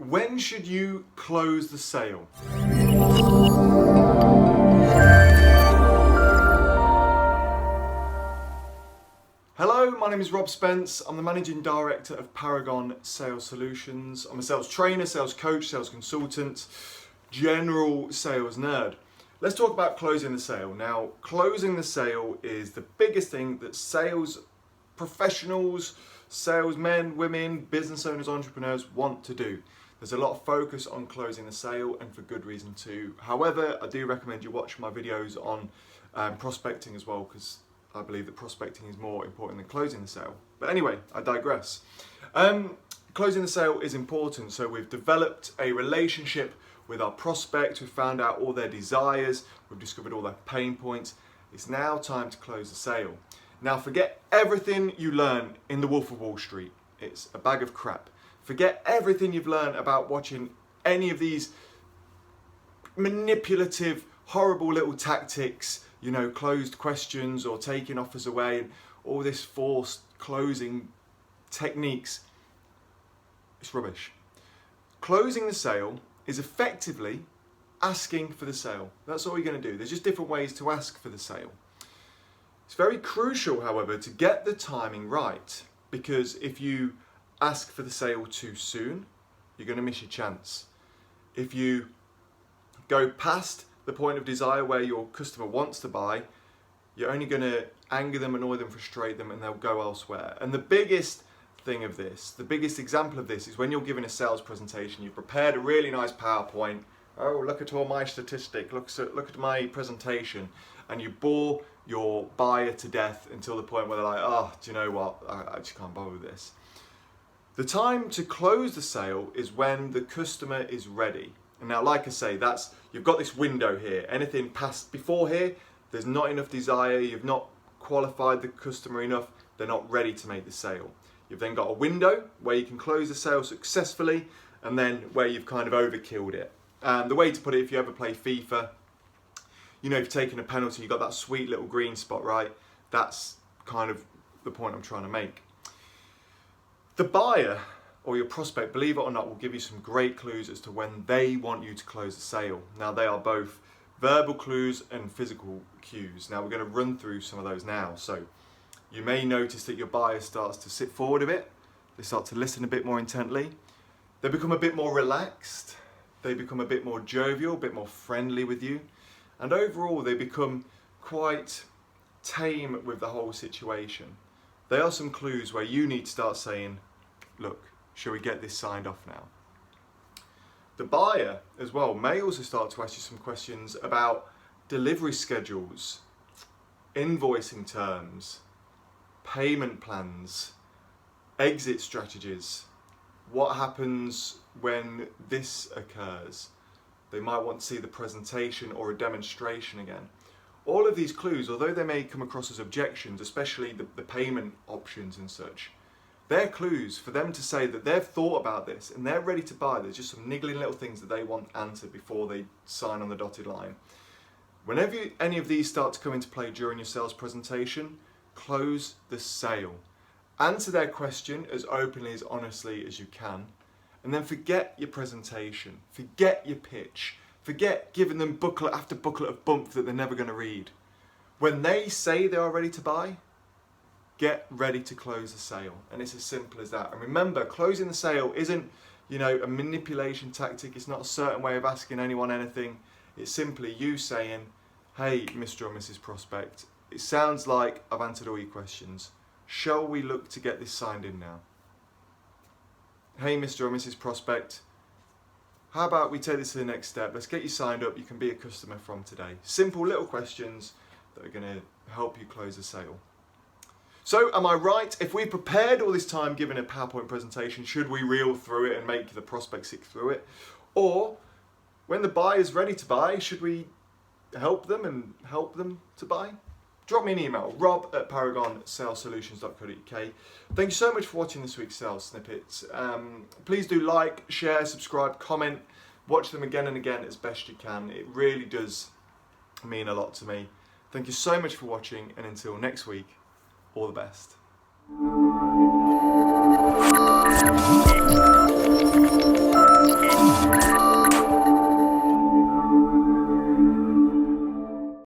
When should you close the sale? Hello, my name is Rob Spence. I'm the Managing Director of Paragon Sales Solutions. I'm a sales trainer, sales coach, sales consultant, general sales nerd. Let's talk about closing the sale. Now, closing the sale is the biggest thing that sales professionals, salesmen, women, business owners, entrepreneurs want to do. There's a lot of focus on closing the sale, and for good reason too. However, I do recommend you watch my videos on prospecting as well, because I believe that prospecting is more important than closing the sale. But anyway, I digress. Closing the sale is important. So we've developed a relationship with our prospect. We've found out all their desires. We've discovered all their pain points. It's now time to close the sale. Now forget everything you learn in The Wolf of Wall Street. It's a bag of crap. Forget everything you've learned about watching any of these manipulative, horrible little tactics, you know, closed questions or taking offers away, and all this forced closing techniques. It's rubbish. Closing the sale is effectively asking for the sale. That's all you're going to do. There's just different ways to ask for the sale. It's very crucial, however, to get the timing right, because if you ask for the sale too soon, you're going to miss your chance. If you go past the point of desire where your customer wants to buy, you're only going to anger them, annoy them, frustrate them, and they'll go elsewhere. And the biggest thing of this, the biggest example of this, is when you're giving a sales presentation. You've prepared a really nice PowerPoint. Oh, look at all my statistics, look at my presentation, and you bore your buyer to death until the point where they're like, oh, do you know what, I just can't bother with this. The time to close the sale is when the customer is ready. And now, like I say, you've got this window here. Anything past before here, there's not enough desire, you've not qualified the customer enough, they're not ready to make the sale. You've then got a window where you can close the sale successfully, and then where you've kind of overkilled it. And the way to put it, if you ever play FIFA, you know, if you've taken a penalty, you've got that sweet little green spot, right? That's kind of the point I'm trying to make. The buyer or your prospect, believe it or not, will give you some great clues as to when they want you to close the sale. Now, they are both verbal clues and physical cues. Now, we're going to run through some of those now. So you may notice that your buyer starts to sit forward a bit. They start to listen a bit more intently. They become a bit more relaxed. They become a bit more jovial, a bit more friendly with you. And overall, they become quite tame with the whole situation. There are some clues where you need to start saying, look, shall we get this signed off now? The buyer as well may also start to ask you some questions about delivery schedules, invoicing terms, payment plans, exit strategies. What happens when this occurs? They might want to see the presentation or a demonstration again. All of these clues, although they may come across as objections, especially the payment options and such, they're clues for them to say that they've thought about this and they're ready to buy. There's just some niggling little things that they want answered before they sign on the dotted line. Whenever any of these start to come into play during your sales presentation, close the sale. Answer their question as openly, as honestly as you can, and then forget your presentation, forget your pitch, forget giving them booklet after booklet of bump that they're never going to read. When they say they are ready to buy, get ready to close the sale. And it's as simple as that. And remember, closing the sale isn't, you know, a manipulation tactic. It's not a certain way of asking anyone anything. It's simply you saying, hey, Mr. or Mrs. Prospect, it sounds like I've answered all your questions. Shall we look to get this signed in now? Hey, Mr. or Mrs. Prospect, how about we take this to the next step? Let's get you signed up. You can be a customer from today. Simple little questions that are going to help you close the sale. So, am I right? If we prepared all this time giving a PowerPoint presentation, should we reel through it and make the prospect sit through it? Or, when the buyer's ready to buy, should we help them to buy? Drop me an email, rob@paragonsalessolutions.co.uk. Thank you so much for watching this week's Sales Snippets. Please do like, share, subscribe, comment, watch them again and again as best you can. It really does mean a lot to me. Thank you so much for watching, and until next week, all the best.